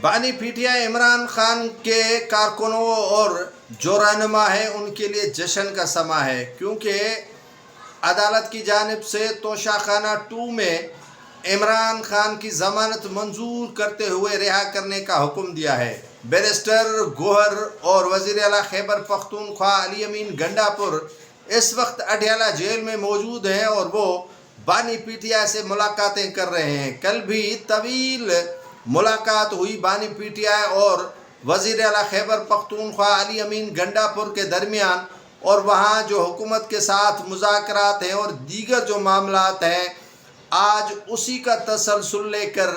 بانی P T I Imran Khan کے کارکنوں اور جو رہنما ہیں ان کے لیے جشن کا سما ہے، کیونکہ عدالت کی جانب سے توشہ خانہ 2 میں عمران خان کی ضمانت منظور کرتے ہوئے رہا کرنے کا حکم دیا ہے۔ بیرسٹر گوہر اور وزیر اعلیٰ خیبر پختونخوا علی امین گنڈا پور اس وقت اڈیالہ جیل میں موجود ہیں اور وہ بانی پی ٹی آئی سے ملاقاتیں کر رہے ہیں۔ کل بھی طویل ملاقات ہوئی بانی پی ٹی آئی اور وزیر اعلیٰ خیبر پختونخوا علی امین گنڈا پور کے درمیان، اور وہاں جو حکومت کے ساتھ مذاکرات ہیں اور دیگر جو معاملات ہیں، آج اسی کا تسلسل لے کر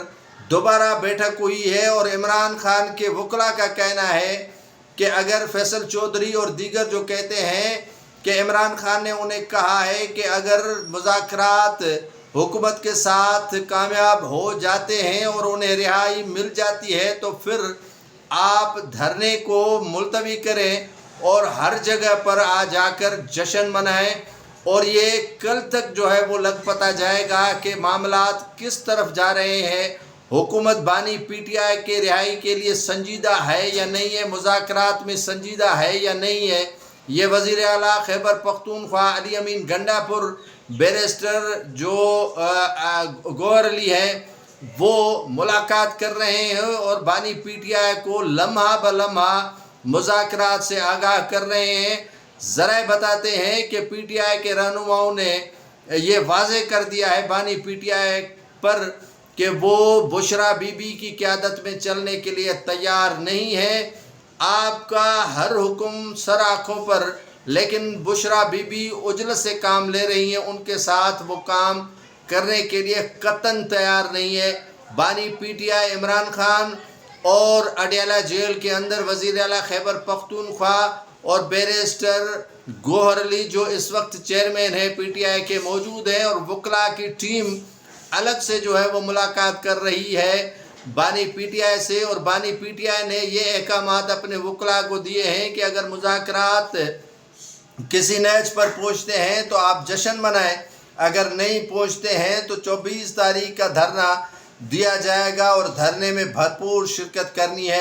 دوبارہ بیٹھک ہوئی ہے۔ اور عمران خان کے وکلاء کا کہنا ہے کہ اگر فیصل چودھری اور دیگر جو کہتے ہیں کہ عمران خان نے انہیں کہا ہے کہ اگر مذاکرات حکومت کے ساتھ کامیاب ہو جاتے ہیں اور انہیں رہائی مل جاتی ہے تو پھر آپ دھرنے کو ملتوی کریں اور ہر جگہ پر آ جا کر جشن منائیں، اور یہ کل تک جو ہے وہ لگ پتا جائے گا کہ معاملات کس طرف جا رہے ہیں۔ حکومت بانی پی ٹی آئی کے رہائی کے لیے سنجیدہ ہے یا نہیں ہے، مذاکرات میں سنجیدہ ہے یا نہیں ہے، یہ وزیر اعلیٰ خیبر پختونخوا علی امین گنڈا پور بیرسٹر جو گوہر علی ہیں وہ ملاقات کر رہے ہیں اور بانی پی ٹی آئی کو لمحہ بلمحہ مذاکرات سے آگاہ کر رہے ہیں۔ ذرائع بتاتے ہیں کہ پی ٹی آئی کے رہنماؤں نے یہ واضح کر دیا ہے بانی پی ٹی آئی پر کہ وہ بشرا بی بی کی قیادت میں چلنے کے لیے تیار نہیں ہے۔ آپ کا ہر حکم سر آنکھوں پر، لیکن بشرا بی بی اجلت سے کام لے رہی ہیں، ان کے ساتھ وہ کام کرنے کے لیے قطعاً تیار نہیں ہے۔ بانی P T I Imran Khan اور اڈیالہ جیل کے اندر وزیر اعلیٰ خیبر پختونخوا اور بیرسٹر گوہر علی جو اس وقت چیئرمین ہے پی ٹی آئی کے موجود ہیں، اور وکلاء کی ٹیم الگ سے جو ہے وہ ملاقات کر رہی ہے بانی پی ٹی آئی سے، اور بانی پی ٹی آئی نے یہ احکامات اپنے وکلاء کو دیے ہیں کہ اگر مذاکرات کسی نیچ پر پہنچتے ہیں تو آپ جشن منائیں، اگر نہیں پہنچتے ہیں تو 24 تاریخ کا دھرنا دیا جائے گا اور دھرنے میں بھرپور شرکت کرنی ہے۔